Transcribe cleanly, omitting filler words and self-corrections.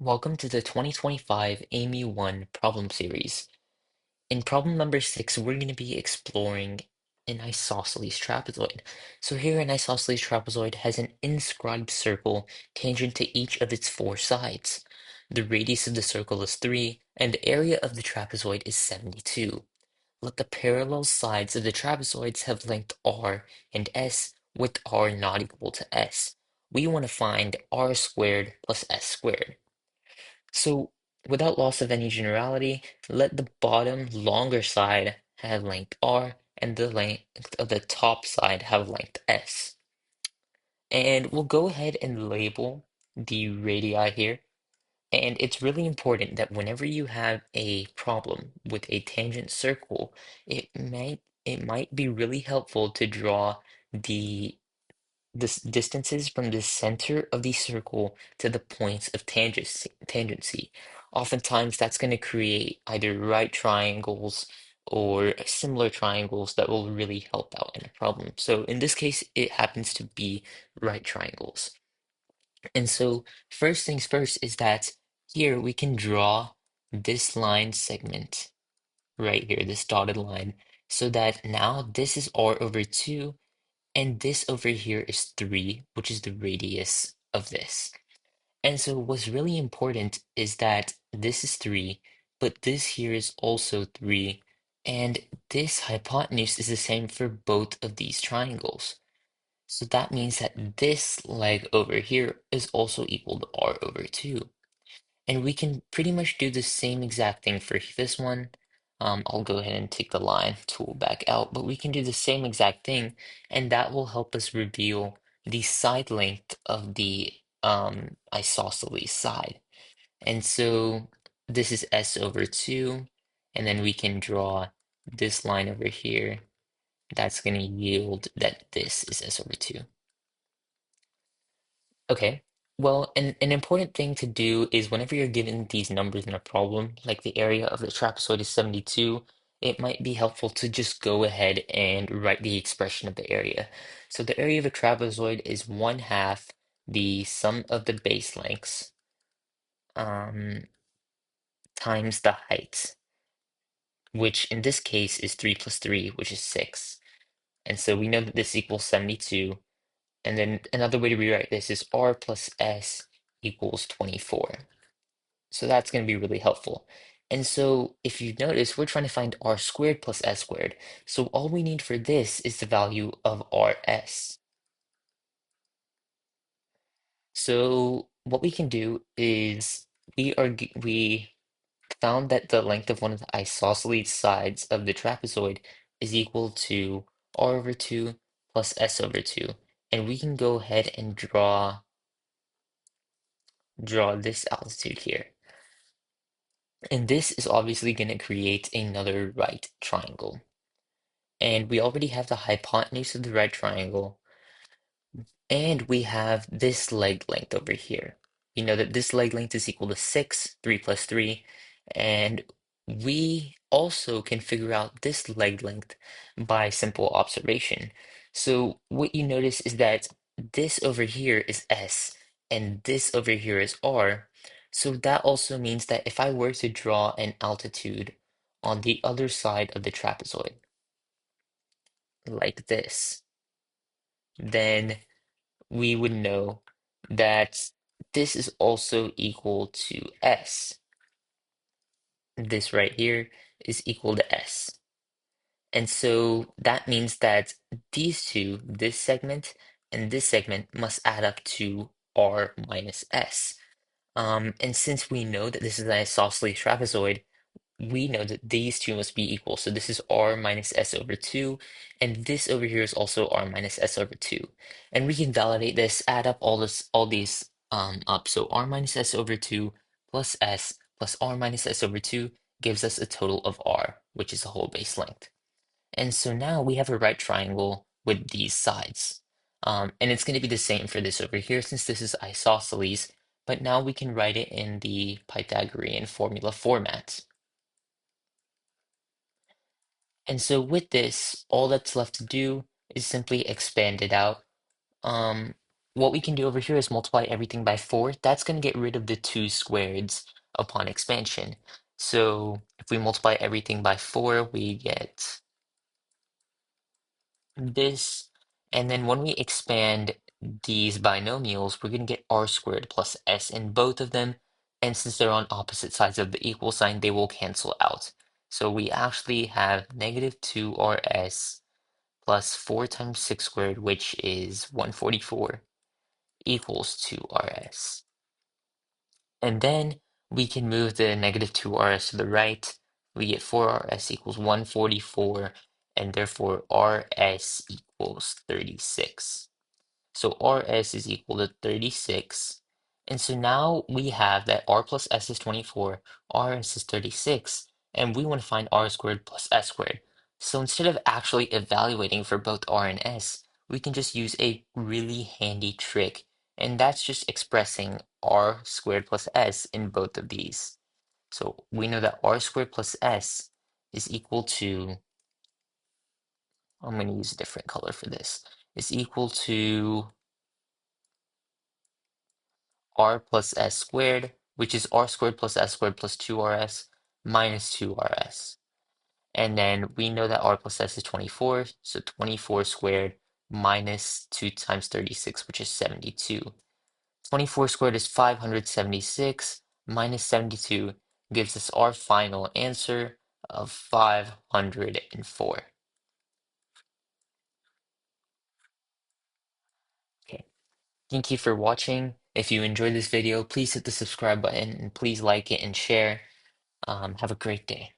Welcome to the 2025 AIME 1 problem series. In problem number 6, we're going to be exploring an isosceles trapezoid. So here an isosceles trapezoid has an inscribed circle tangent to each of its four sides. The radius of the circle is 3, and the area of the trapezoid is 72. Let the parallel sides of the trapezoids have length r and s with r not equal to s. We want to find r squared plus s squared. So, without loss of any generality, let the bottom longer side have length r and the length of the top side have length s. And we'll go ahead and label the radii here. And it's really important that whenever you have a problem with a tangent circle, it might be really helpful to draw the this distances from the center of the circle to the points of tangency. Oftentimes, that's going to create either right triangles or similar triangles that will really help out in a problem. So in this case, it happens to be right triangles. And so first things first is that here we can draw this line segment right here, this dotted line, so that now this is r over 2 and this over here is 3, which is the radius of this. And so what's really important is that this is 3, but this here is also 3, and this hypotenuse is the same for both of these triangles. So that means that this leg over here is also equal to r over 2. And we can pretty much do the same exact thing for this one. I'll go ahead and take the line tool back out, but we can do the same exact thing, and that will help us reveal the side length of the isosceles side. And so this is s over 2, and then we can draw this line over here. That's going to yield that this is s over 2. Okay. Well, an important thing to do is whenever you're given these numbers in a problem, like the area of the trapezoid is 72, it might be helpful to just go ahead and write the expression of the area. So the area of a trapezoid is 1/2 the sum of the base lengths um, times the height, which in this case is 3 plus 3, which is 6. And so we know that this equals 72. And then another way to rewrite this is r plus s equals 24. So that's going to be really helpful. And so if you notice, we're trying to find r squared plus s squared. So all we need for this is the value of rs. So what we can do is we found that the length of one of the isosceles sides of the trapezoid is equal to r over 2 plus s over 2. And we can go ahead and draw this altitude here. And this is obviously going to create another right triangle. And we already have the hypotenuse of the right triangle, and we have this leg length over here. We know that this leg length is equal to 6, 3 plus 3, and we also can figure out this leg length by simple observation. So what you notice is that this over here is S, and this over here is R. So that also means that if I were to draw an altitude on the other side of the trapezoid, like this, then we would know that this is also equal to S. This right here is equal to S. And so that means that these two, this segment and this segment, must add up to R minus S. And since we know that this is an isosceles trapezoid, we know that these two must be equal. So this is r minus s over 2, and this over here is also r minus s over 2. And we can validate this, add up all these up. So r minus s over 2 plus s plus r minus s over 2 gives us a total of r, which is the whole base length. And so now we have a right triangle with these sides. And it's going to be the same for this over here since this is isosceles, but now we can write it in the Pythagorean formula format. And so with this, all that's left to do is simply expand it out. Um, what we can do over here is multiply everything by 4. That's going to get rid of the 2 squareds upon expansion. So if we multiply everything by 4, we get this. And then when we expand these binomials, we're going to get r squared plus s in both of them. And since they're on opposite sides of the equal sign, they will cancel out. So we actually have negative 2rs plus 4 times 6 squared, which is 144, equals 2rs. And then we can move the negative 2rs to the right. We get 4rs equals 144, and therefore rs equals 36. So rs is equal to 36. And so now we have that r plus s is 24, rs is 36, and we want to find r squared plus s squared. So instead of actually evaluating for both r and s, we can just use a really handy trick, and that's just expressing r squared plus s in both of these. So we know that r squared plus s is equal to, I'm going to use a different color for this, is equal to r plus s squared, which is r squared plus s squared plus 2rs minus 2rs. And then we know that r plus s is 24, so 24 squared minus 2 times 36, which is 72. 24 squared is 576, minus 72 gives us our final answer of 504. Okay, thank you for watching. If you enjoyed this video, please hit the subscribe button and please like it and share. Have a great day.